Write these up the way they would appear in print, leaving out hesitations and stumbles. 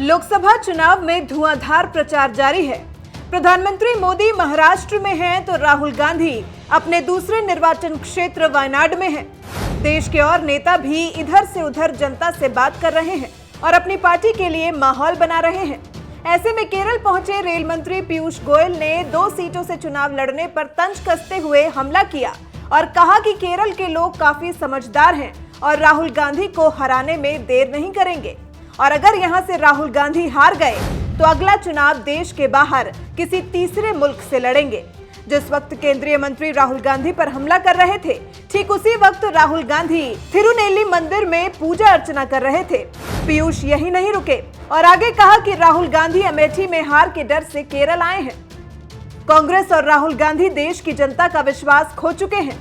लोकसभा चुनाव में धुआंधार प्रचार जारी है। प्रधानमंत्री मोदी महाराष्ट्र में हैं तो राहुल गांधी अपने दूसरे निर्वाचन क्षेत्र वायनाड में हैं। देश के और नेता भी इधर से उधर जनता से बात कर रहे हैं और अपनी पार्टी के लिए माहौल बना रहे हैं। ऐसे में केरल पहुंचे रेल मंत्री पीयूष गोयल ने 2 सीटों से चुनाव लड़ने पर तंज कसते हुए हमला किया और कहा कि केरल के लोग काफी समझदार हैं और राहुल गांधी को हराने में देर नहीं करेंगे और अगर यहां से राहुल गांधी हार गए तो अगला चुनाव देश के बाहर किसी तीसरे मुल्क से लड़ेंगे। जिस वक्त केंद्रीय मंत्री राहुल गांधी पर हमला कर रहे थे, ठीक उसी वक्त राहुल गांधी थिरुनेली मंदिर में पूजा अर्चना कर रहे थे। पीयूष यही नहीं रुके और आगे कहा कि राहुल गांधी अमेठी में हार के डर से केरल आए हैं। कांग्रेस और राहुल गांधी देश की जनता का विश्वास खो चुके हैं,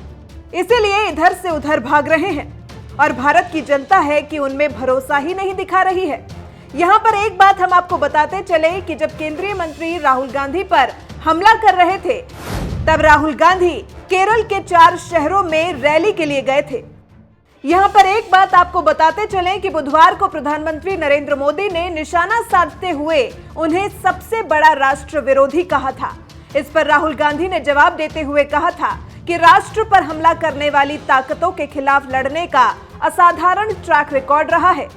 इसीलिए इधर से उधर भाग रहे हैं और भारत की जनता है कि उनमें भरोसा ही नहीं दिखा रही है। यहाँ पर एक बात हम आपको बताते चले कि जब केंद्रीय मंत्री राहुल गांधी पर हमला कर रहे थे, तब राहुल गांधी केरल के 4 शहरों में रैली के लिए गए थे। यहाँ पर एक बात आपको बताते चले कि बुधवार को प्रधानमंत्री नरेंद्र मोदी ने निशाना साधते हुए उन्हें सबसे बड़ा राष्ट्र विरोधी कहा था। इस पर राहुल गांधी ने जवाब देते हुए कहा था कि राष्ट्र पर हमला करने वाली ताकतों के खिलाफ लड़ने का असाधारण ट्रैक रिकॉर्ड रहा है।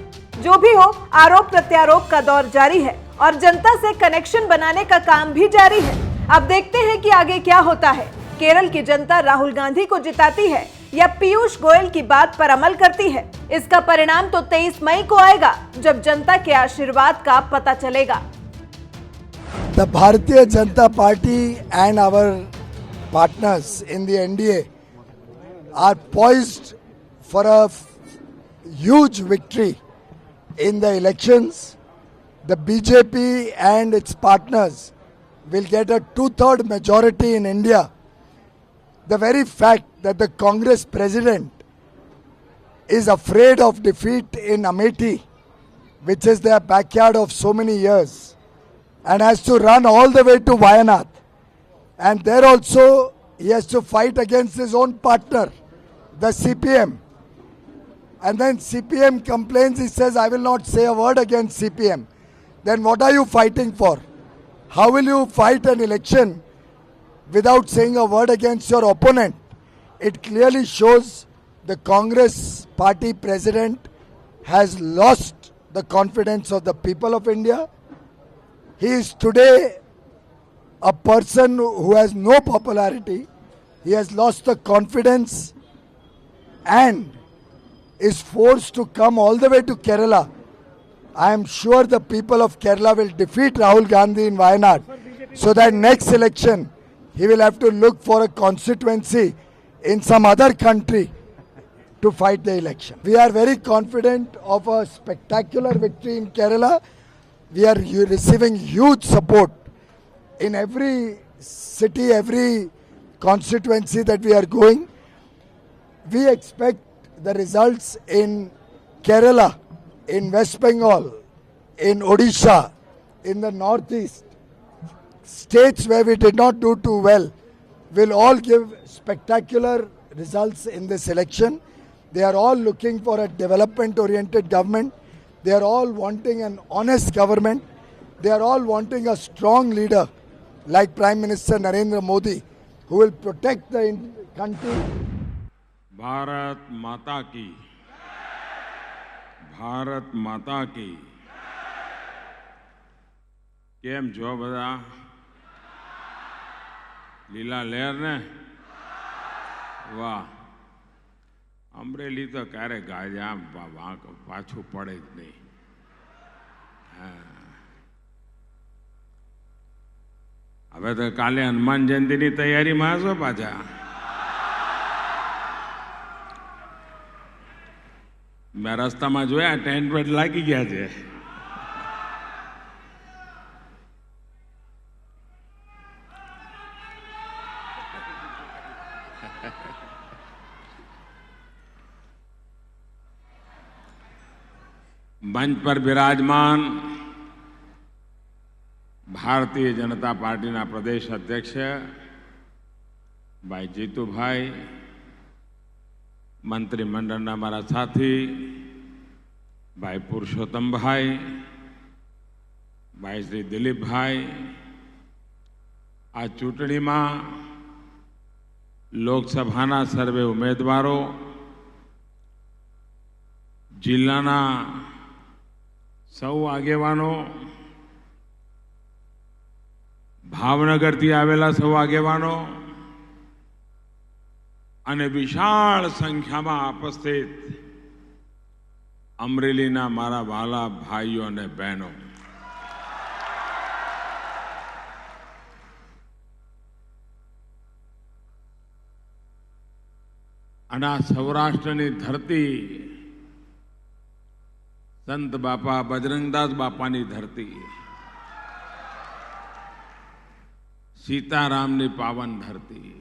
जो भी हो, आरोप प्रत्यारोप का दौर जारी है और जनता से कनेक्शन बनाने का काम भी जारी है। अब देखते हैं कि आगे क्या होता है। केरल की जनता राहुल गांधी को जिताती है या पीयूष गोयल की बात पर अमल करती है। इसका परिणाम तो 23 मई को आएगा, जब जनता के आशीर्वाद का पता चलेगा। The Bharatiya Janata Party and our partners in the NDA are poised for a huge victory in the elections. The BJP and its partners will get a 2/3 majority in India. The very fact that the Congress president is afraid of defeat in Amethi, which is their backyard of so many years, and has to run all the way to Wayanad. And there also he has to fight against his own partner, the CPM. And then CPM complains, he says, I will not say a word against CPM. Then what are you fighting for? How will you fight an election without saying a word against your opponent? It clearly shows the Congress party president has lost the confidence of the people of India. He is today a person who has no popularity. He has lost the confidence and is forced to come all the way to Kerala. I am sure the people of Kerala will defeat Rahul Gandhi in Wayanad, so that next election he will have to look for a constituency in some other country to fight the election. We are very confident of a spectacular victory in Kerala. We are receiving huge support in every city, every constituency that we are going. We expect the results in Kerala, in West Bengal, in Odisha, in the northeast, states where we did not do too well, will all give spectacular results in this election. They are all looking for a development-oriented government. They are all wanting an honest government. They are all wanting a strong leader like Prime Minister Narendra Modi, who will protect the country. Bharat माता की, भारत माता की। केम जो बदा लीला लहर ने वाह अमरेली तो क्यारे गाया पाछू पड़े ज नहीं। હવે તો કાલે હનુમાન જયંતીની તૈયારીમાં હશો પાછા। મેં રસ્તામાં જોયા ટેન્ટ બેન્ટ લાગી ગયા છે। मंच पर विराजमान भारतीय जनता पार्टी ना प्रदेश अध्यक्ष भाई जीतूभाई, मंत्रिमंडल हमारा साथी भाई पुरुषोत्तम भाई, ભાઈ શ્રી દિલીપભાઈ આ ચૂંટણીમાં લોકસભાના સર્વે ઉમેદવારો, જિલ્લાના સૌ આગેવાનો, ભાવનગરથી આવેલા સૌ આગેવાનો અને વિશાળ સંખ્યામાં ઉપસ્થિત અમરેલીના મારા વાલા ભાઈઓ અને બહેનો, અને આ સૌરાષ્ટ્રની ધરતી સંત બાપા બજરંગદાસ બાપાની ધરતી, સીતારામની પાવન ધરતી,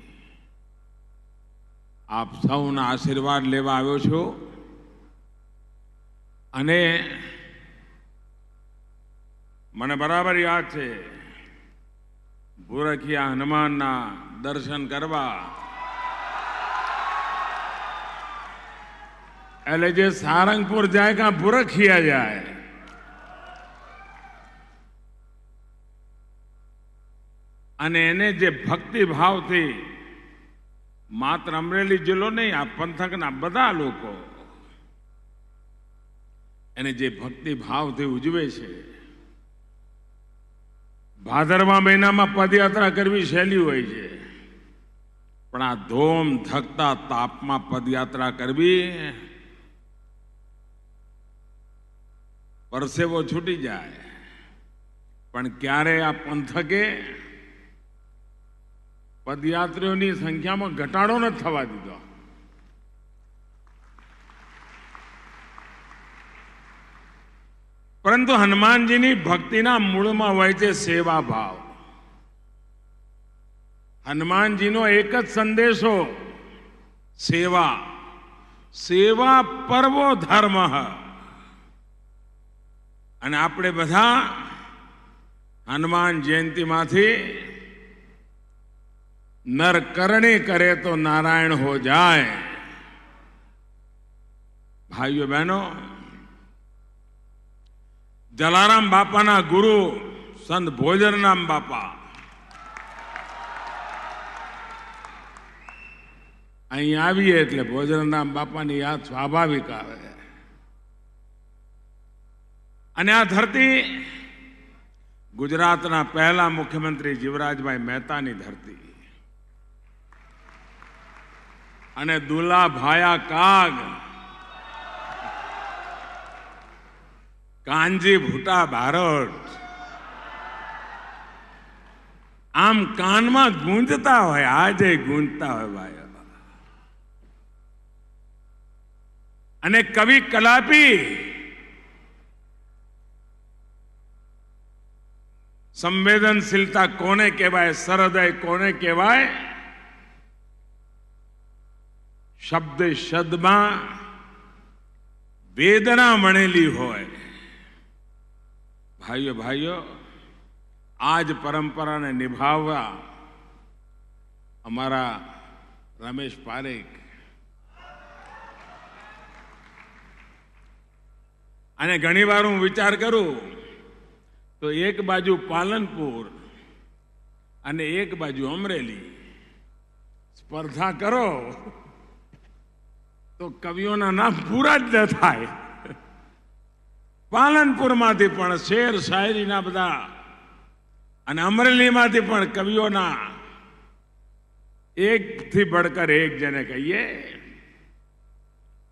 આપ સૌના આશીર્વાદ લેવા આવ્યો છું. અને મને બરાબર યાદ છે ભૂરખિયા હનુમાનના દર્શન કરવા એટલે જે સારંગપુર જાય કાં ભૂરખિયા જાય, અને એને જે ભક્તિ ભાવથી માત્ર અમરેલી જિલ્લો નહીં, આ પંથકના બધા લોકો એને જે ભક્તિ ભાવથી ઉજવે છે. ભાદરવા મહિનામાં પદયાત્રા કરવી સહેલી હોય છે, પણ આ ધોમ ધકતા તાપમાં પદયાત્રા કરવી પરસેવો છૂટી જાય. પણ ક્યારે આ પંથકે પદયાત્રીઓની સંખ્યામાં ઘટાડો નથી થવા દીધો. પરંતુ હનુમાનજીની ભક્તિના મૂળમાં હોય છે સેવા ભાવ. હનુમાનજીનો એક જ સંદેશો સેવા. સેવા પરવો ધર્મ. અને આપણે બધા હનુમાન જયંતીમાંથી નર કરણી કરે તો નારાયણ હો જાય. ભાઈઓ બહેનો, જલારામ બાપાના ગુરુ સંત ભોજરામ બાપા અહીં આવીએ એટલે ભોજરામ બાપાની યાદ સ્વાભાવિક આવે. અને આ ધરતી ગુજરાતના પહેલા મુખ્યમંત્રી જીવરાજભાઈ મહેતાની ધરતી, અને દુલા ભાયા કાગ કાનજી ભૂટા ભારત આમ કાનમાં ગૂંજતા હોય, આજે ગૂંજતા હોય ભાઈ. અને કવિ કલાપી સંવેદનશીલતા કોને કહેવાય, સરહૃદય કોને કહેવાય? શબ્દ શબ્દમાં વેદના વણેલી હોય. ભાઈઓ ભાઈઓ, આજ પરંપરાને નિભાવવા અમારા રમેશ પારેખ અને ઘણીવાર હું વિચાર કરું તો એક બાજુ પાલનપુર અને એક બાજુ અમરેલી, સ્પર્ધા કરો તો કવિઓના નામ પૂરા જ ન થાય. પાલનપુરમાંથી પણ શેર શાયરીના બધા અને અમરેલીમાંથી પણ કવિઓના એકથી બળકર એક જેને કહીએ.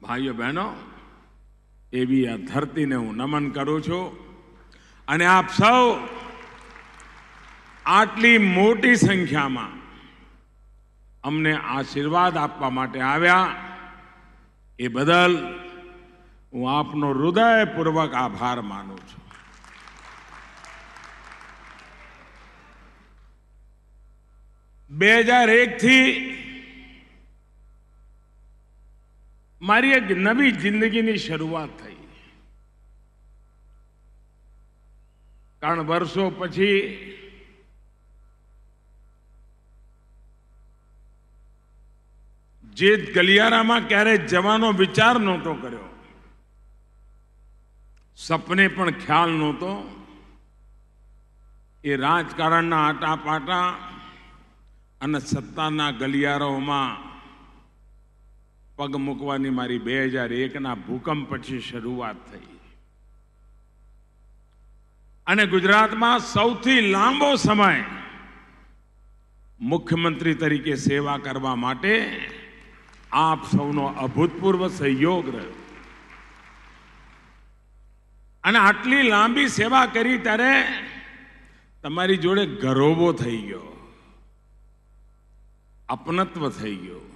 ભાઈઓ બહેનો, એવી આ ધરતીને હું નમન કરું છું. અને આપ સૌ આટલી મોટી સંખ્યામાં અમને આશીર્વાદ આપવા માટે આવ્યા, એ બદલ હું આપનો હૃદયપૂર્વક આભાર માનું છું. 2001 થી મારી એક નવી જિંદગીની શરૂઆત થઈ. કારણ વર્ષો પછી જે ગલિયારામાં ક્યારેય જવાનો વિચાર નહોતો કર્યો, સપને પણ ખ્યાલ નહોતો, એ રાજકારણના આટાપાટા અને સત્તાના ગલિયારોમાં પગ મૂકવાની મારી 2001ના ભૂકંપ પછી શરૂઆત થઈ અને ગુજરાતમાં સૌથી લાંબો સમય મુખ્યમંત્રી તરીકે સેવા કરવા માટે આપ સૌનો અભૂતપૂર્વ સહયોગ રહ્યો અને આટલી લાંબી સેવા કરી ત્યારે તમારી જોડે ગરોબો થઈ ગયો, અપનત્વ થઈ ગયો.